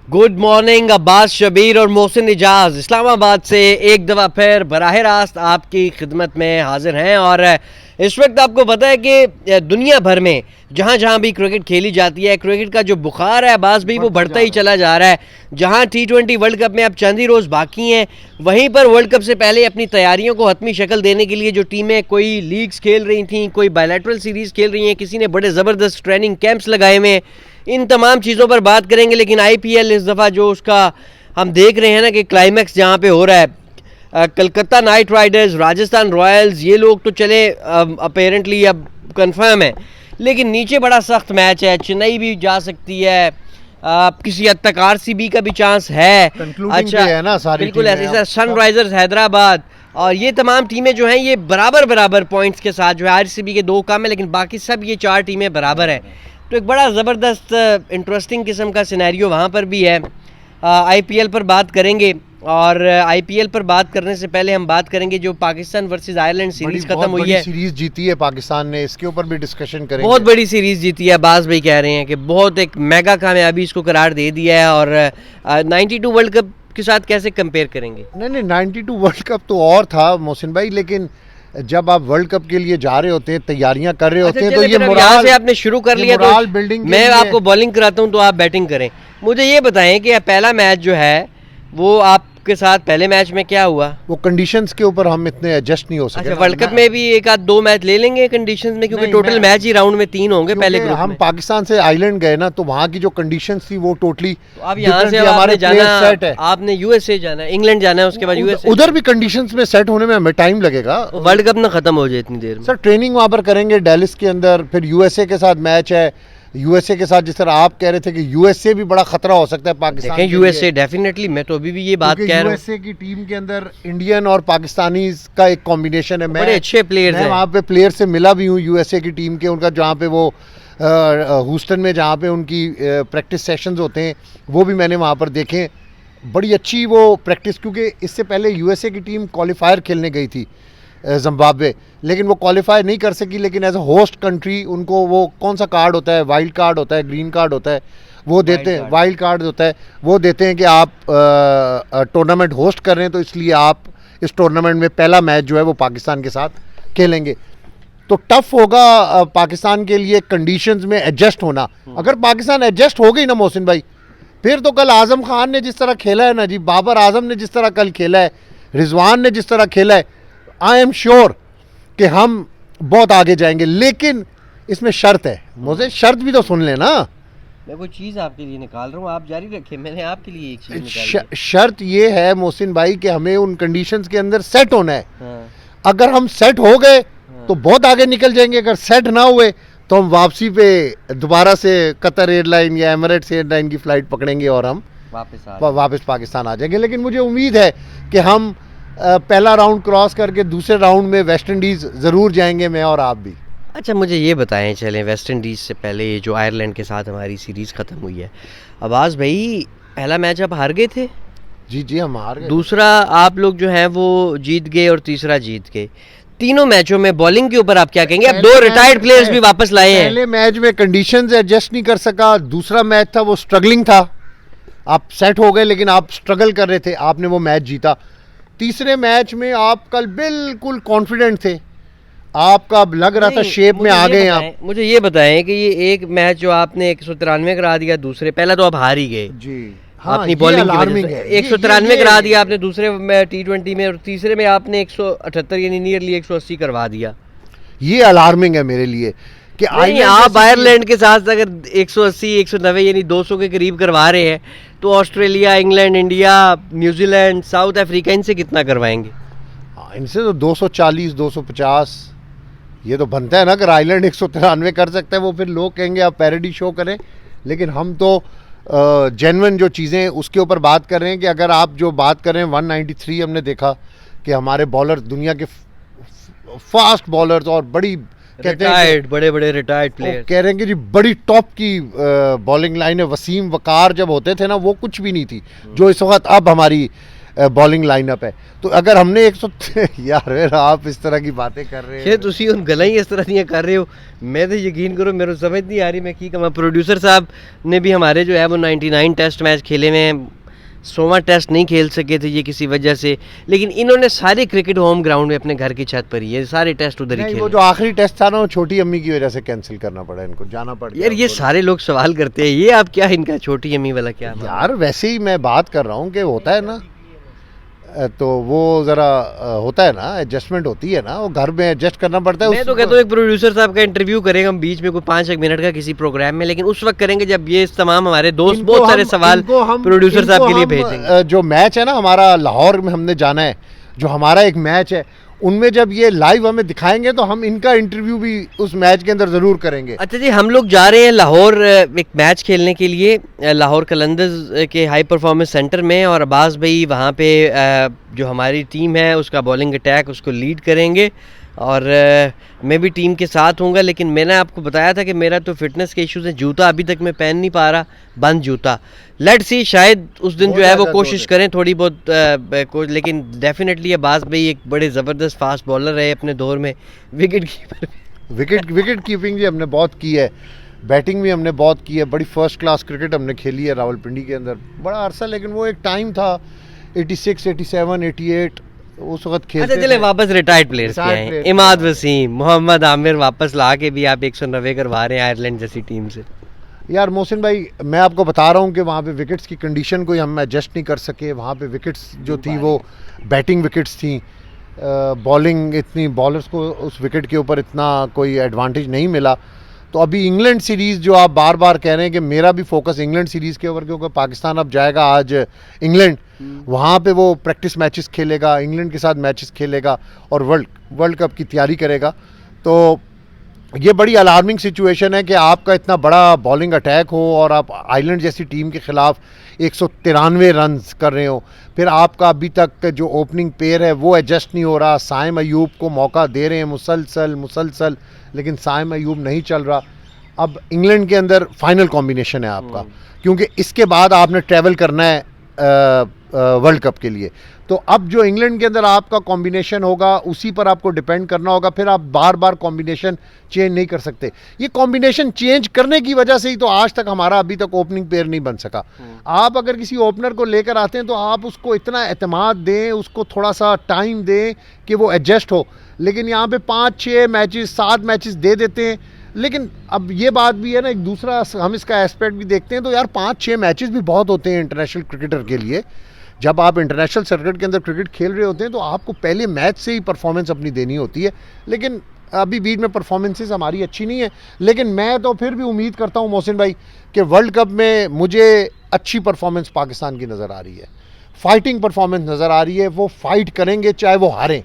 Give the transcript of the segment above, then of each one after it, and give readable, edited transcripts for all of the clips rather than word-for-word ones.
Good morning Abbas Shabir और मोहसिन इजाज इस्लामाबाद से एक दफ़ा फिर बराह रास्त आपकी खिदमत में हाजिर हैं। और इस वक्त आपको पता है कि दुनिया भर में जहाँ जहाँ भी क्रिकेट खेली जाती है, क्रिकेट का जो बुखार है अब्बास भाई वो बढ़ता ही चला जा रहा है। जहाँ T20 वर्ल्ड कप में अब चंद ही रोज़ बाकी हैं, वहीं पर वर्ल्ड कप से पहले अपनी तैयारियों को हतमी शक्ल देने के लिए जो टीमें कोई लीग्स खेल रही थी, कोई बायलैटरल सीरीज़ खेल रही हैं, किसी ने बड़े ज़बरदस्त ट्रेनिंग कैंप्स लगाए हुए हैं, इन तमाम चीज़ों पर बात करेंगे। लेकिन IPL इस दफ़ा जो उसका हम देख रहे हैं ना कि क्लाइमैक्स जहाँ पे हो रहा है, Calcutta night Riders, Rajasthan Royals, ये लोग तो चले अपेरेंटली अब कंफर्म है, लेकिन नीचे बड़ा सख्त मैच है। चेन्नई भी जा सकती है, किसी हद तक RCB का भी चांस है। अच्छा है ना, सारी बिल्कुल ऐसे सनराइजर्स हैदराबाद और ये तमाम टीमें जो हैं ये बराबर पॉइंट्स के साथ जो है, RCB के 2 कम है लेकिन बाकी सब ये 4 टीमें बराबर हैं। तो एक बड़ा ज़बरदस्त इंटरेस्टिंग किस्म का सिनेरियो वहाँ पर भी है। IPL पर बात करेंगे और IPL पर बात करने से पहले हम बात करेंगे जो पाकिस्तान वर्सेस आयरलैंड सीरीज़ खत्म हुई है। सीरीज जीती है पाकिस्तान ने, इसके ऊपर भी डिस्कशन करेंगे। बहुत बड़ी सीरीज़ जीती है, अब्बास भाई कह रहे हैं कि बहुत एक मेगा कामयाबी इसको करार दे दिया है। और 92 वर्ल्ड कप के साथ कैसे कंपेयर करेंगे? नहीं 92 वर्ल्ड कप तो और था मोहसिन भाई, लेकिन जब आप वर्ल्ड कप के लिए जा रहे होते हैं, तैयारियां कर रहे होते हैं, तो ये मोराल से आपने शुरू कर लिया तो बिल्डिंग मैं आपको बॉलिंग कराता हूं तो आप बैटिंग करें। मुझे ये बताएं कि पहला मैच जो है वो आपके साथ पहले मैच में क्या हुआ? वो कंडीशंस के ऊपर हम इतने एडजस्ट नहीं हो सके। अच्छा, वर्ल्ड कप में भी एक आध 2 मैच ले लेंगे कंडीशंस में, क्योंकि टोटल मैच ही राउंड में 3 होंगे पहले ग्रुप में। हम पाकिस्तान से आइलैंड गए ना, तो वहाँ की जो कंडीशंस थी वो टोटली तो अब यहाँ से हमारे जाना, आपने USA जाना है, इंग्लैंड जाना है, उसके बाद USA। उधर भी कंडीशंस में सेट होने में हमें टाइम लगेगा। वर्ल्ड कप ना खत्म हो जाए इतनी देर में। सर ट्रेनिंग वहाँ पर करेंगे डेलिस के अंदर, फिर USA के साथ मैच है। USA के साथ जिस तरह आप कह रहे थे कि USA भी बड़ा खतरा हो सकता है पाकिस्तान के लिए। USA डेफिनेटली, मैं तो अभी भी ये बात कह रहा हूँ। USA की टीम के अंदर इंडियन और पाकिस्तानी का एक कॉम्बिनेशन है। बड़े अच्छे प्लेयर्स हैं। वहाँ पे प्लेयर से मिला भी हूँ USA की टीम के, उनका जहाँ पे वो ह्यूस्टन में जहाँ पे उनकी प्रैक्टिस सेशंस होते हैं वो भी मैंने वहाँ पर देखे। बड़ी अच्छी वो प्रैक्टिस, क्योंकि इससे पहले USA की टीम क्वालिफायर खेलने गई थी जिम्बाब्वे, लेकिन वो क्वालिफाई नहीं कर सकी। लेकिन एज अ होस्ट कंट्री उनको वो कौन सा कार्ड होता है, वाइल्ड कार्ड होता है, ग्रीन कार्ड होता है, वो देते हैं, वाइल्ड कार्ड होता है, वो देते हैं कि आप टूर्नामेंट होस्ट कर रहे हैं, तो इसलिए आप इस टूर्नामेंट में पहला मैच जो है वो पाकिस्तान के साथ खेलेंगे। तो टफ होगा पाकिस्तान के लिए कंडीशंस में एडजस्ट होना। अगर पाकिस्तान एडजस्ट हो गई ना मोहसिन भाई, फिर तो कल आज़म खान ने जिस तरह खेला है ना जी, बाबर आजम ने जिस तरह कल खेला है, रिजवान ने जिस तरह खेला है, आई एम श्योर कि हम बहुत आगे जाएंगे। लेकिन इसमें शर्त है, मुझे शर्त भी तो सुन लेना। मैं कोई चीज़ आपके लिए निकाल रहा हूँ, आप जारी रखें, मैंने आपके लिए एक चीज़ निकाली। शर्त ये है मोहसिन भाई कि हमें उन कंडीशंस के अंदर सेट होना है। हाँ। अगर हम सेट हो गए तो बहुत आगे निकल जाएंगे, अगर सेट ना हुए तो हम वापसी पे दोबारा से कतर एयरलाइन या एमिरेट्स एयरलाइन की फ़्लाइट पकड़ेंगे और हम वापस पाकिस्तान आ जाएंगे। लेकिन मुझे उम्मीद है कि हम पहला राउंड क्रॉस करके दूसरे राउंड में वेस्ट इंडीज़ ज़रूर जाएंगे, मैं और आप भी। अच्छा, मुझे ये बताएं, चलें वेस्ट इंडीज़ से पहले जो आयरलैंड के साथ हमारी सीरीज़ ख़त्म हुई है, अब्बास भाई पहला मैच आप हार गए थे। जी हम हार गए। दूसरा आप लोग जो हैं वो जीत गए और तीसरा जीत गए। तीनों मैचों में बॉलिंग के ऊपर आप क्या कहेंगे? अब 2 रिटायर्ड प्लेयर्स भी वापस लाए हैं। पहले मैच में कंडीशंस एडजस्ट नहीं कर सका, दूसरा मैच था वो स्ट्रगलिंग था, आप सेट हो गए लेकिन आप स्ट्रगल कर रहे थे, आपने वो मैच जीता। तीसरे मैच में आप कल बिल्कुल कॉन्फिडेंट थे, आपका लग रहा था शेप में आ गए आप। मुझे ये बताएं कि ये एक मैच जो आपने 193 करा दिया, दूसरे पहला तो आप हार ही गए जी। हाँ, अपनी बॉलिंग की वजह से 193 करा दिया आपने दूसरे में T20 में, और तीसरे में आपने 178 यानी नियरली 180 करवा दिया। ये अलार्मिंग है मेरे लिए कि आप आयरलैंड के साथ अगर 180 190 यानी 200 के करीब करवा रहे हैं, तो Australia, England, India, New Zealand, south Africa, इनसे कितना करवाएंगे? इनसे तो 240 250 ये तो बनता है ना। अगर आयरलैंड 193 कर सकता है, वो फिर लोग कहेंगे आप पैरोडी शो करें। लेकिन हम तो जेन्युइन जो चीज़ें उसके ऊपर बात कर रहे हैं कि अगर आप जो बात कर रहे हैं 193, हमने देखा कि हमारे बॉलर दुनिया के फास्ट बॉलर्स और बड़ी बड़े रिटायर्ड प्लेयर कह रहे हैं कि जी बड़ी टॉप की बॉलिंग लाइन है। वसीम वकार जब होते थे ना, वो कुछ भी नहीं थी जो इस वक्त अब हमारी बॉलिंग लाइनअप है। तो अगर हमने 100 यार आप इस तरह की बातें कर रहे ਸ਼ਾਇਦ ਤੁਸੀਂ ਹੁਣ ਗੱਲਾਂ ਹੀ ਇਸ ਤਰ੍ਹਾਂ ਦੀਆਂ ਕਰ ਰਹੇ ਹੋ, मैं तो यकीन करो मेरे को समझ नहीं आ रही मैं की कमा। प्रोड्यूसर साहब ने भी हमारे जो है वो 99 टेस्ट मैच खेले हुए हैं, 100वां टेस्ट नहीं खेल सके थे ये किसी वजह से, लेकिन इन्होंने सारे क्रिकेट होम ग्राउंड में अपने घर की छत पर ही है, सारे टेस्ट उधर ही नहीं, खेले। वो जो आखिरी टेस्ट था ना वो छोटी अम्मी की वजह से कैंसिल करना पड़ा, इनको जाना पड़ गया। यार ये सारे लोग सवाल करते हैं, ये आप क्या इनका छोटी अम्मी वाला क्या यार वैसे ही मैं बात कर रहा हूँ कि होता है ना, तो वो ज़रा होता है ना, एडजस्टमेंट होती है ना, वो घर में एडजस्ट करना पड़ता है। मैं तो कहता हूँ एक प्रोड्यूसर साहब का इंटरव्यू करेंगे हम बीच में कोई 5-1 मिनट का किसी प्रोग्राम में, लेकिन उस वक्त करेंगे जब ये तमाम हमारे दोस्त बहुत सारे सवाल प्रोड्यूसर साहब के लिए भेजेंगे। जो मैच है ना हमारा लाहौर में हमने जाना है, जो हमारा एक मैच है, उनमें जब ये लाइव हमें दिखाएंगे तो हम इनका इंटरव्यू भी उस मैच के अंदर ज़रूर करेंगे। अच्छा जी, हम लोग जा रहे हैं लाहौर एक मैच खेलने के लिए, लाहौर कलंदर्स के हाई परफॉर्मेंस सेंटर में, और अब्बास भाई वहाँ पे जो हमारी टीम है उसका बॉलिंग अटैक उसको लीड करेंगे, और मैं भी टीम के साथ हूँगा। लेकिन मैंने आपको बताया था कि मेरा तो फिटनेस के इश्यूज़ है, जूता अभी तक मैं पहन नहीं पा रहा, बंद जूता। लेट्स सी, शायद उस दिन जो है वो कोशिश करें थोड़ी बहुत, लेकिन डेफिनेटली अब्बास भाई एक बड़े ज़बरदस्त फास्ट बॉलर रहे अपने दौर में, विकेट कीपर। विकेट कीपिंग भी हमने बहुत की है, बैटिंग भी हमने बहुत की है, बड़ी फर्स्ट क्लास क्रिकेट हमने खेली है रावलपिंडी के अंदर बड़ा अरसा। लेकिन वो एक टाइम था 86, 87, 88 उस वक्त खेलते अच्छा चले वापस रिटायर्ड प्लेयर्स के Retired हैं, players इमाद वसीम, मोहम्मद आमिर वापस ला के भी आप 190 करवा रहे हैं आयरलैंड जैसी टीम से। यार मोहसिन भाई, मैं आपको बता रहा हूँ कि वहाँ पे विकेट्स की कंडीशन कोई हम एडजस्ट नहीं कर सके। वहाँ पे विकेट्स जो थी वो बैटिंग विकेट्स थी, बॉलिंग इतनी बॉलर्स को उस विकेट के ऊपर इतना कोई एडवांटेज नहीं मिला। तो अभी इंग्लैंड सीरीज़ जो आप बार बार कह रहे हैं कि मेरा भी फोकस इंग्लैंड सीरीज़ के ऊपर, क्योंकि पाकिस्तान अब जाएगा आज इंग्लैंड, वहाँ पे वो प्रैक्टिस मैचेस खेलेगा, इंग्लैंड के साथ मैचेस खेलेगा और वर्ल्ड कप की तैयारी करेगा। तो ये बड़ी अलार्मिंग सिचुएशन है कि आपका इतना बड़ा बॉलिंग अटैक हो और आप आयरलैंड जैसी टीम के ख़िलाफ़ 193 रन कर रहे हो, फिर आपका अभी तक जो ओपनिंग पेयर है वो एडजस्ट नहीं हो रहा। साइम अयूब को मौका दे रहे हैं मुसलसल, लेकिन साइम अयूब नहीं चल रहा। अब इंग्लैंड के अंदर फाइनल कॉम्बिनेशन है आपका, क्योंकि इसके बाद आपने ट्रैवल करना है वर्ल्ड कप के लिए। तो अब जो इंग्लैंड के अंदर आपका कॉम्बिनेशन होगा उसी पर आपको डिपेंड करना होगा, फिर आप बार बार कॉम्बिनेशन चेंज नहीं कर सकते। ये कॉम्बिनेशन चेंज करने की वजह से ही तो आज तक हमारा अभी तक ओपनिंग पेयर नहीं बन सका। आप अगर किसी ओपनर को लेकर आते हैं तो आप उसको इतना एतमाद दें, उसको थोड़ा सा टाइम दें कि वो एडजस्ट हो। लेकिन यहाँ पे 5-6 मैचेस 7 मैचेस दे देते हैं। लेकिन अब ये बात भी है ना, एक दूसरा हम इसका एस्पेक्ट भी देखते हैं तो यार 5-6 मैचेस भी बहुत होते हैं इंटरनेशनल क्रिकेटर के लिए। जब आप इंटरनेशनल सर्किट के अंदर क्रिकेट खेल रहे होते हैं तो आपको पहले मैच से ही परफॉर्मेंस अपनी देनी होती है। लेकिन अभी बीच में परफॉर्मेंसेस हमारी अच्छी नहीं है, लेकिन मैं तो फिर भी उम्मीद करता हूँ मोहसिन भाई कि वर्ल्ड कप में मुझे अच्छी परफॉर्मेंस पाकिस्तान की नज़र आ रही है, फाइटिंग परफॉर्मेंस नज़र आ रही है। वो फाइट करेंगे चाहे वो हारें,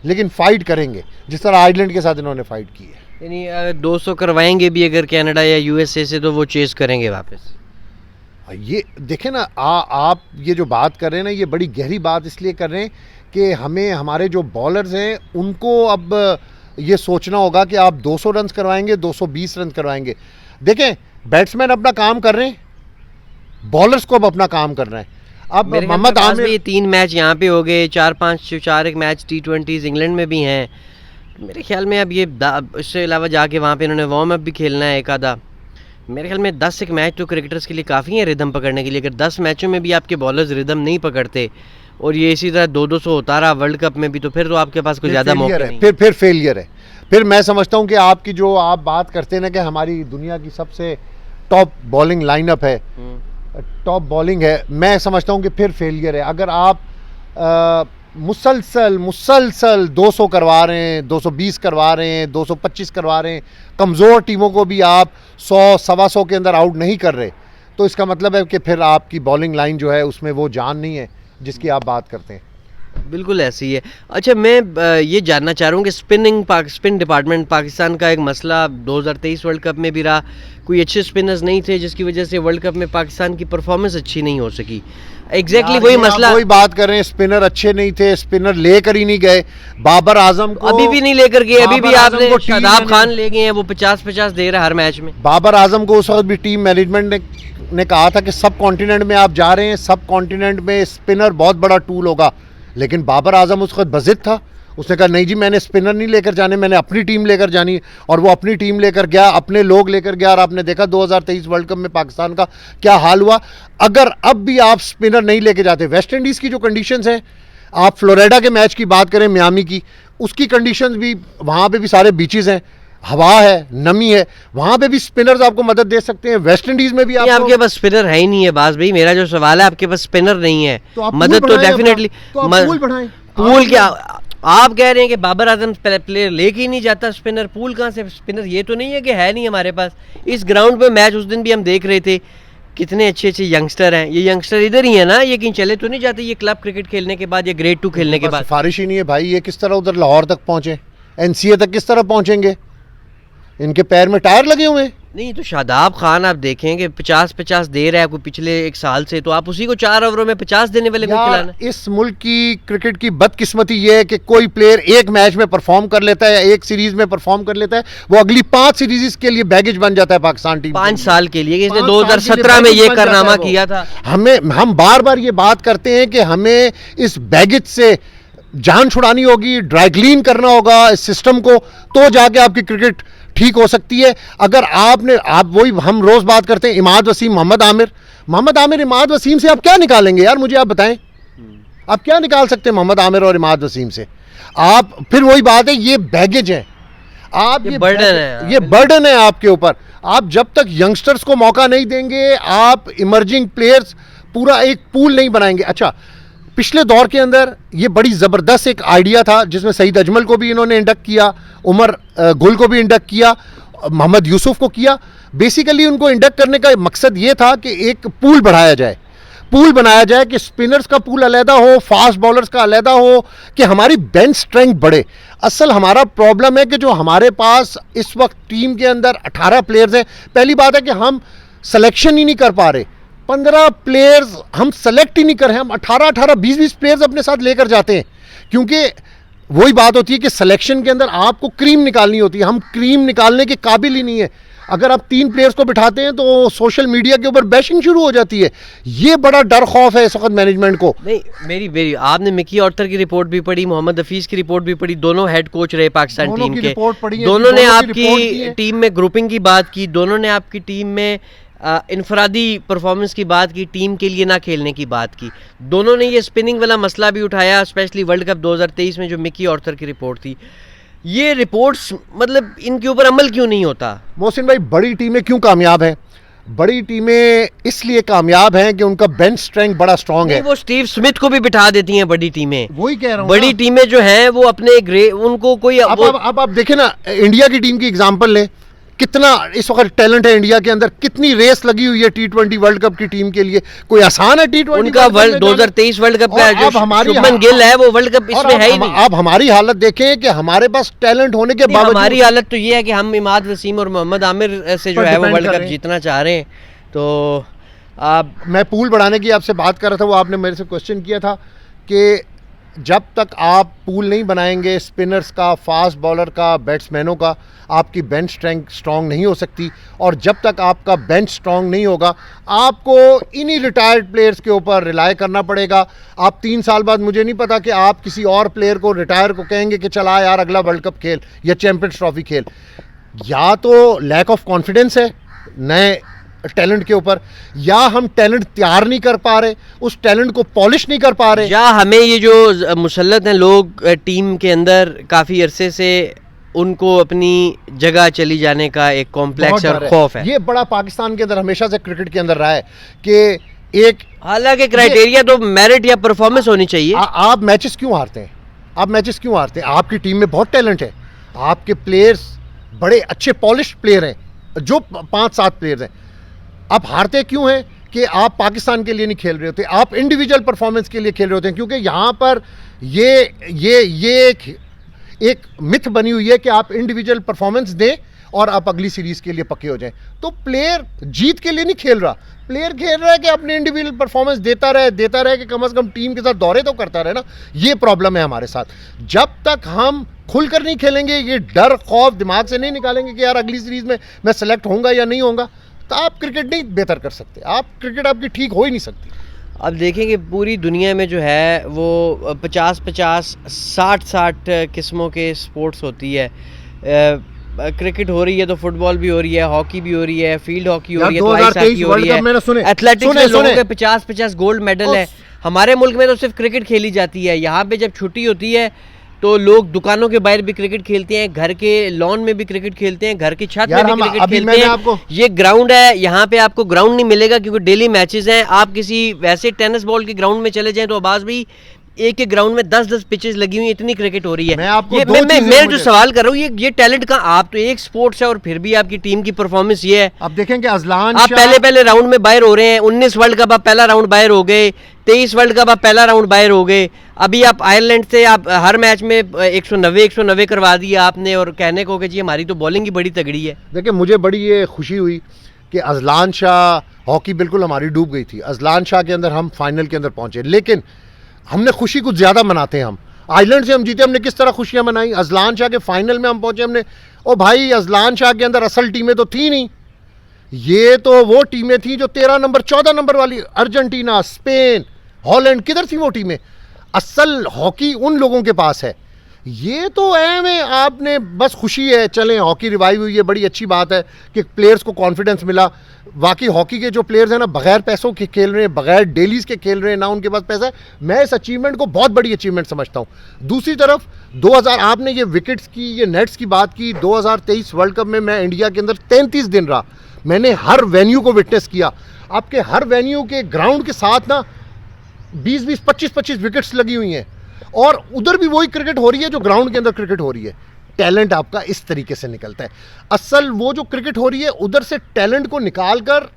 लेकिन फाइट करेंगे जिस तरह आयरलैंड के साथ इन्होंने फाइट की है। यानी 200 करवाएंगे भी अगर कनाडा या यूएसए से तो वो चेस करेंगे वापस। ये देखें ना, आप ये जो बात कर रहे हैं ना, ये बड़ी गहरी बात इसलिए कर रहे हैं कि हमें हमारे जो बॉलर्स हैं उनको अब ये सोचना होगा कि आप 200 रन करवाएंगे, 220 रन करवाएंगे। देखें, बैट्समैन अपना काम कर रहे हैं, बॉलर्स को अब अपना काम करना है। अब मोहम्मद आमिर भी 3 मैच यहाँ पे हो गए, 4 एक मैच T20s इंग्लैंड में भी हैं मेरे ख्याल में। अब ये इससे अलावा जाके वहाँ पे इन्होंने वार्म अप भी खेलना है एक आधा। मेरे ख्याल में 10 एक मैच तो क्रिकेटर्स के लिए काफ़ी है रिदम पकड़ने के लिए। अगर 10 मैचों में भी आपके बॉलर्स रिदम नहीं पकड़ते और ये इसी तरह 200 होता रहा वर्ल्ड कप में भी, तो फिर तो आपके पास कुछ ज़्यादा मौके नहीं। फिर फेलियर है। फिर मैं समझता हूँ कि आपकी जो आप बात करते हैं ना कि हमारी दुनिया की सबसे टॉप बॉलिंग लाइनअप है, टॉप बॉलिंग है, मैं समझता हूँ कि फिर फेलियर है। अगर आप मुसलसल 200 करवा रहे हैं, 220 करवा रहे हैं, 225 करवा रहे हैं, कमज़ोर टीमों को भी आप 100-125 के अंदर आउट नहीं कर रहे, तो इसका मतलब है कि फिर आपकी बॉलिंग लाइन जो है उसमें वो जान नहीं है जिसकी आप बात करते हैं। बिल्कुल ऐसी है। अच्छा, मैं ये जानना चाह रहा हूँ कि स्पिन डिपार्टमेंट पाकिस्तान का एक मसला 2023 वर्ल्ड कप में भी रहा। कोई अच्छे स्पिनर्स नहीं थे, जिसकी वजह से वर्ल्ड कप में पाकिस्तान की परफॉर्मेंस अच्छी नहीं हो सकी। एग्जैक्टली वही मसला, वही बात कर रहे हैं, स्पिनर अच्छे नहीं थे, स्पिनर लेकर ही नहीं गए। बाबर आजम को अभी भी नहीं लेकर गए, अभी भी आपने को शादाब खान ले गए हैं, वो 50-50 दे रहा है हर मैच में। बाबर आजम को उस वक्त भी टीम मैनेजमेंट ने कहा था कि सब कॉन्टिनेंट में आप जा रहे हैं, सब कॉन्टिनेंट में स्पिनर बहुत बड़ा टूल होगा, लेकिन बाबर आजम उस वक्त बजिद था। उसने कहा नहीं जी, मैंने स्पिनर नहीं लेकर जाने, मैंने अपनी टीम लेकर जानी है। और वो अपनी टीम लेकर गया, अपने लोग लेकर गया, और आपने देखा 2023 वर्ल्ड कप में पाकिस्तान का क्या हाल हुआ। अगर अब भी आप स्पिनर नहीं लेके जाते, वेस्ट इंडीज़ की जो कंडीशंस हैं, आप फ्लोरिडा के मैच की बात करें, मियामी की, उसकी कंडीशंस भी, वहाँ पे भी सारे बीचेस हैं, हवा है, नमी है, वहाँ पे भी स्पिनर्स आपको मदद दे सकते हैं। वेस्ट इंडीज़ में भी आपके पास स्पिनर है ही नहीं है बाज भाई। मेरा जो सवाल है, आपके पास स्पिनर नहीं है, तो मदद तो डेफिनेटली पूल बढ़ाएं। पूल क्या आप कह रहे हैं कि बाबर आजम प्लेयर लेके ही नहीं जाता स्पिनर? पूल कहाँ से स्पिनर? ये तो नहीं है कि है नहीं हमारे पास। इस ग्राउंड पे मैच उस दिन भी हम देख रहे थे, कितने अच्छे अच्छे यंगस्टर हैं। ये यंगस्टर इधर ही है ना, ये कहीं चले तो नहीं जाते ये क्लब क्रिकेट खेलने के बाद या ग्रेड 2 खेलने के बाद? सिफारिश ही नहीं है भाई, ये किस तरह उधर लाहौर तक पहुंचे, एनसीए तक किस तरह पहुंचेंगे? इनके पैर में टायर लगे हुए हैं। नहीं तो शादाब खान आप देखेंगे 50-50 दे रहा है आपको पिछले एक साल से, तो आप उसी को 4 ओवरों में 50 देने वाले को खिलाना। इस मुल्क की क्रिकेट की बदकिस्मती ये है कि कोई प्लेयर एक मैच में परफॉर्म कर लेता है या एक सीरीज में परफॉर्म कर लेता है, वो अगली 5 सीरीज के लिए बैगेज बन जाता है पाकिस्तान टीम 5 साल के लिए। इसने 2017 में ये कारनामा किया था। हम बार बार ये बात करते हैं कि हमें इस बैगेज से जान छुड़ानी होगी, ड्राई क्लीन करना होगा इस सिस्टम को, तो जाके आपकी क्रिकेट ठीक हो सकती है। अगर आप वही हम रोज बात करते हैं, इमाद वसीम, मोहम्मद आमिर, इमाद वसीम से आप क्या निकालेंगे यार? मुझे आप बताएं, आप क्या निकाल सकते हैं मोहम्मद आमिर और इमाद वसीम से? आप फिर वही बात है, ये बैगेज है, आप ये बर्डन है आपके ऊपर। आप जब तक यंगस्टर्स को मौका नहीं देंगे, आप इमर्जिंग प्लेयर्स पूरा एक पूल नहीं बनाएंगे। अच्छा, पिछले दौर के अंदर ये बड़ी ज़बरदस्त एक आइडिया था, जिसमें सईद अजमल को भी इन्होंने इंडक्ट किया, उमर गुल को भी इंडक्ट किया, मोहम्मद यूसुफ को किया। बेसिकली उनको इंडक्ट करने का मकसद ये था कि एक पूल बढ़ाया जाए, पूल बनाया जाए कि स्पिनर्स का पूल अलहदा हो, फास्ट बॉलर्स का अलहदा हो, कि हमारी बेंच स्ट्रेंथ बढ़े। असल हमारा प्रॉब्लम है कि जो हमारे पास इस वक्त टीम के अंदर 18 प्लेयर्स हैं। पहली बात है कि हम सिलेक्शन ही नहीं कर पा रहे, 15 प्लेयर्स हम सेलेक्ट ही नहीं कर रहे हैं। हम 18-18, 20-20 प्लेयर्स अपने साथ लेकर जाते हैं, क्योंकि वही बात होती है कि सिलेक्शन के अंदर आपको क्रीम निकालनी होती है। हम क्रीम निकालने के काबिल ही नहीं है। अगर आप 3 प्लेयर्स को बिठाते हैं तो सोशल मीडिया के ऊपर बैशिंग शुरू हो जाती है। ये बड़ा डर खौफ है इस वक्त मैनेजमेंट को। नहीं, मेरी आपने मिकी ऑर्थर की रिपोर्ट भी पढ़ी, मोहम्मद हफीज की रिपोर्ट भी पढ़ी, दोनों हेड कोच रहे पाकिस्तान टीम के, दोनों ने आपकी टीम में ग्रुपिंग की बात की, दोनों ने आपकी टीम में इनफरादी परफॉर्मेंस की बात की, टीम के लिए ना खेलने की बात की। दोनों ने ये स्पिनिंग वाला मसला भी उठाया, स्पेशली वर्ल्ड कप 2023 में जो मिकी ऑर्थर की रिपोर्ट थी। ये रिपोर्ट्स मतलब इनके ऊपर अमल क्यों नहीं होता? मोहसिन भाई, बड़ी टीमें क्यों कामयाब हैं? बड़ी टीमें इसलिए कामयाब हैं कि उनका बेंच स्ट्रेंथ बड़ा स्ट्रांग है। वो स्टीव स्मिथ को भी बिठा देती हैं बड़ी टीमें। वही कह रहा हूं, बड़ी टीमें जो हैं वो अपने उनको कोई अब आप देखें ना, इंडिया की टीम की एग्जांपल लें, कितना इस वक्त टैलेंट है इंडिया के अंदर, कितनी रेस लगी हुई है T20 वर्ल्ड कप की टीम के लिए। कोई आसान है T20 उनका 2023 वर्ल्ड कप का जो शुभमन गिल है वो वर्ल्ड कप इसमें है ही नहीं। आप हमारी हालत देखें कि हमारे पास टैलेंट होने के बावजूद, हमारी हालत तो ये है कि हम इमाद वसीम और मोहम्मद आमिर से जो है वो वर्ल्ड कप जीतना चाह रहे हैं। तो आप, मैं पूल बढ़ाने की आपसे बात कर रहा था, वो आपने मेरे से क्वेश्चन किया था कि जब तक आप पूल नहीं बनाएंगे स्पिनर्स का, फास्ट बॉलर का, बैट्समैनों का, आपकी बेंच स्ट्रेंथ स्ट्रांग नहीं हो सकती। और जब तक आपका बेंच स्ट्रांग नहीं होगा, आपको इन्हीं रिटायर्ड प्लेयर्स के ऊपर रिलाय करना पड़ेगा। आप 3 साल बाद, मुझे नहीं पता कि आप किसी और प्लेयर को, रिटायर को कहेंगे कि चला यार अगला वर्ल्ड कप खेल या चैंपियंस ट्रॉफी खेल। या तो लैक ऑफ कॉन्फिडेंस है नए टैलेंट के ऊपर, या हम टैलेंट तैयार नहीं कर पा रहे, उस टैलेंट को पॉलिश नहीं कर पा रहे, या हमें ये जो मुसल्लत हैं लोग टीम के अंदर काफ़ी अरसे से, उनको अपनी जगह चली जाने का एक कॉम्प्लेक्स और खौफ है। ये बड़ा पाकिस्तान के अंदर हमेशा से क्रिकेट के अंदर रहा है कि एक, हालांकि क्राइटेरिया तो मेरिट या परफॉर्मेंस होनी चाहिए। आप मैचेस क्यों हारते हैं? आप मैचेस क्यों हारते हैं? आपकी टीम में बहुत टैलेंट है, आपके प्लेयर्स बड़े अच्छे पॉलिश प्लेयर हैं, जो 5-7 प्लेयर्स हैं। आप हारते क्यों हैं? कि आप पाकिस्तान के लिए नहीं खेल रहे होते, आप इंडिविजुअल परफॉर्मेंस के लिए खेल रहे होते हैं, क्योंकि यहाँ पर ये एक मिथ बनी हुई है कि आप इंडिविजुअल परफॉर्मेंस दें और आप अगली सीरीज के लिए पक्के हो जाएं। तो प्लेयर जीत के लिए नहीं खेल रहा, प्लेयर खेल रहा है कि अपने इंडिविजुअल परफॉर्मेंस देता रहे कि कम से कम टीम के साथ दौरे तो करता रहे ना। ये प्रॉब्लम है हमारे साथ। जब तक हम खुलकर नहीं खेलेंगे, ये डर खौफ दिमाग से नहीं निकालेंगे कि यार अगली सीरीज में मैं सेलेक्ट होऊंगा या नहीं होऊंगा, तो आप क्रिकेट नहीं बेहतर कर सकते, आप क्रिकेट आपकी ठीक हो ही नहीं सकती। अब देखेंगे पूरी दुनिया में जो है वो 50-50, 60-60 किस्मों के स्पोर्ट्स होती है। क्रिकेट हो रही है तो फुटबॉल भी हो रही है, हॉकी भी हो रही है, फील्ड हॉकी हो रही है, तो आइस हॉकी हो रही है, एथलेटिक्स में लोगों के 50-50 गोल्ड मेडल है। हमारे मुल्क में तो सिर्फ क्रिकेट खेली जाती है। यहाँ पे जब छुट्टी होती है तो लोग दुकानों के बाहर भी क्रिकेट खेलते हैं, घर के लॉन में भी क्रिकेट खेलते हैं, घर की छत में भी क्रिकेट खेलते हैं। ये ग्राउंड है, यहाँ पे आपको ग्राउंड नहीं मिलेगा क्योंकि डेली मैचेस हैं। आप किसी वैसे टेनिस बॉल के ग्राउंड में चले जाएं तो आवाज भी एक एक ग्राउंड में 10-10 पिचेस लगी हुई, इतनी क्रिकेट हो रही है। मैं जो सवाल कर रहा हूँ ये टैलेंट का, आप तो एक स्पोर्ट्स है और फिर भी आपकी टीम की परफॉर्मेंस ये है। अब देखें कि अजलान आप पहले राउंड में बाहर हो रहे हैं। 19 वर्ल्ड कप आप पहला राउंड बाहर हो गए, 23 वर्ल्ड कप आप पहला राउंड बाहर हो गए। अभी आप आयरलैंड से आप हर मैच में 190 करवा दिया आपने, और कहने को कि जी हमारी तो बॉलिंग ही बड़ी तगड़ी है। देखिए मुझे बड़ी ये खुशी हुई कि अजलान शाह हॉकी बिल्कुल हमारी डूब गई थी, अजलान शाह के अंदर हम फाइनल के अंदर पहुंचे, लेकिन हमने खुशी कुछ ज़्यादा मनाते हैं। हम आयरलैंड से हम जीते, हमने किस तरह खुशियां मनाई। अजलान शाह के फाइनल में हम पहुंचे, हमने ओ भाई अजलान शाह के अंदर असल टीमें तो थी नहीं, ये तो वो टीमें थी जो 13 नंबर 14 नंबर वाली, अर्जेंटीना, स्पेन, हॉलैंड, किधर थी वो टीमें। असल हॉकी उन लोगों के पास है। ये तो ऐम है, आपने बस खुशी है, चलें हॉकी रिवाइव हुई है, बड़ी अच्छी बात है कि प्लेयर्स को कॉन्फिडेंस मिला। वाकई हॉकी के जो प्लेयर्स हैं ना, बगैर पैसों के खेल रहे हैं, बगैर डेलीज के खेल रहे हैं, ना उनके पास पैसा है। मैं इस अचीवमेंट को बहुत बड़ी अचीवमेंट समझता हूँ। दूसरी तरफ 2000 आपने ये विकेट्स की, ये नेट्स की बात की, 2023 वर्ल्ड कप में मैं इंडिया के अंदर 33 दिन रहा, मैंने हर वेन्यू को विटनेस किया। आपके हर वेन्यू के ग्राउंड के साथ ना 20-20, 25-25 विकेट्स लगी हुई हैं, और उधर भी वही क्रिकेट हो रही है जो ग्राउंड के अंदर क्रिकेट हो रही है। टैलेंट आपका इस तरीके से निकलता है। असल वो जो क्रिकेट हो रही है उधर से टैलेंट को निकाल कर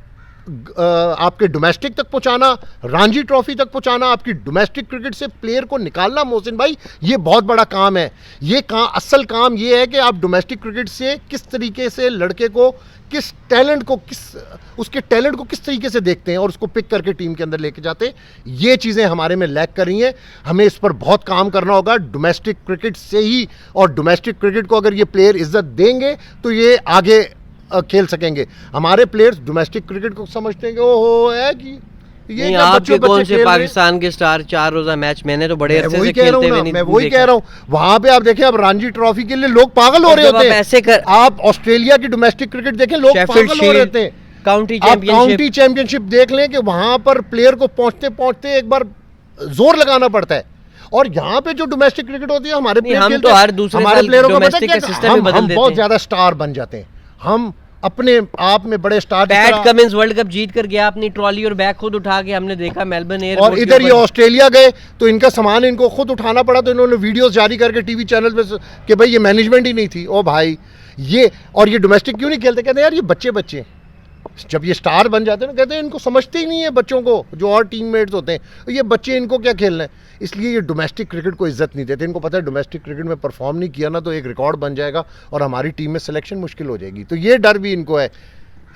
आपके डोमेस्टिक तक पहुंचाना, रणजी ट्रॉफी तक पहुंचाना, आपकी डोमेस्टिक क्रिकेट से प्लेयर को निकालना, मोहसिन भाई ये बहुत बड़ा काम है। ये काम, असल काम ये है कि आप डोमेस्टिक क्रिकेट से किस तरीके से लड़के को, किस टैलेंट को, उसके टैलेंट को किस तरीके से देखते हैं और उसको पिक करके टीम के अंदर लेके जाते हैं। ये चीज़ें हमारे में लैक कर रही हैं, हमें इस पर बहुत काम करना होगा डोमेस्टिक क्रिकेट से ही। और डोमेस्टिक क्रिकेट को अगर ये प्लेयर इज्जत देंगे तो ये आगे खेल सकेंगे। हमारे प्लेयर्स डोमेस्टिक क्रिकेट को समझते हैं कि ओहो है कि ये नहीं, आपके कौन से पाकिस्तान के स्टार 4 रोजा मैच मैंने तो बड़े अरसे से खेलते हुए नहीं, मैं वही कह रहा हूँ। वहां पे आप देखें, अब रणजी ट्रॉफी के लिए लोग पागल हो रहे होते हैं। ऐसे कर, आप ऑस्ट्रेलिया की डोमेस्टिक क्रिकेट देखें, लोग पागल हो रहे होते हैं। काउंटी चैंपियनशिप देख लें कि वहां पर प्लेयर को पहुंचते पहुंचते एक बार जोर लगाना पड़ता है। और यहाँ पे जो डोमेस्टिक क्रिकेट होती है, हमारे हम तो हर दूसरे साल डोमेस्टिक सिस्टम में बदल देते हैं। बहुत ज्यादा स्टार बन जाते हैं, हम अपने आप में बड़े star. Pat Cummins world cup जीत कर गया अपनी ट्रॉली और बैग खुद उठा के, हमने देखा मेलबर्न एयरपोर्ट। और इधर ये ऑस्ट्रेलिया गए तो इनका सामान इनको खुद उठाना पड़ा, तो इन्होंने वीडियोस जारी करके टीवी चैनल पे कि भाई ये मैनेजमेंट ही नहीं थी। ओ भाई ये, और ये डोमेस्टिक क्यों नहीं खेलते? कहते हैं यार ये बच्चे जब ये स्टार बन जाते हैं ना, कहते हैं इनको समझते ही नहीं है बच्चों को, जो और टीममेट्स होते हैं, ये बच्चे इनको क्या खेलना है। इसलिए ये डोमेस्टिक क्रिकेट को इज्जत नहीं देते। इनको पता है डोमेस्टिक क्रिकेट में परफॉर्म नहीं किया ना तो एक रिकॉर्ड बन जाएगा और हमारी टीम में सिलेक्शन मुश्किल हो जाएगी, तो ये डर भी इनको है।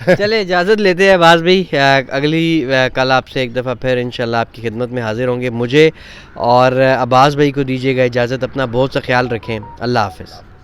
चले इजाज़त लेते हैं अब्बास भाई, अगली कल आपसे एक दफ़ा फिर इंशाल्लाह आपकी खिदमत में हाजिर होंगे। मुझे और अब्बास भाई को दीजिएगा इजाज़त, अपना बहुत सा ख्याल रखें, अल्लाह हाफ़िज़।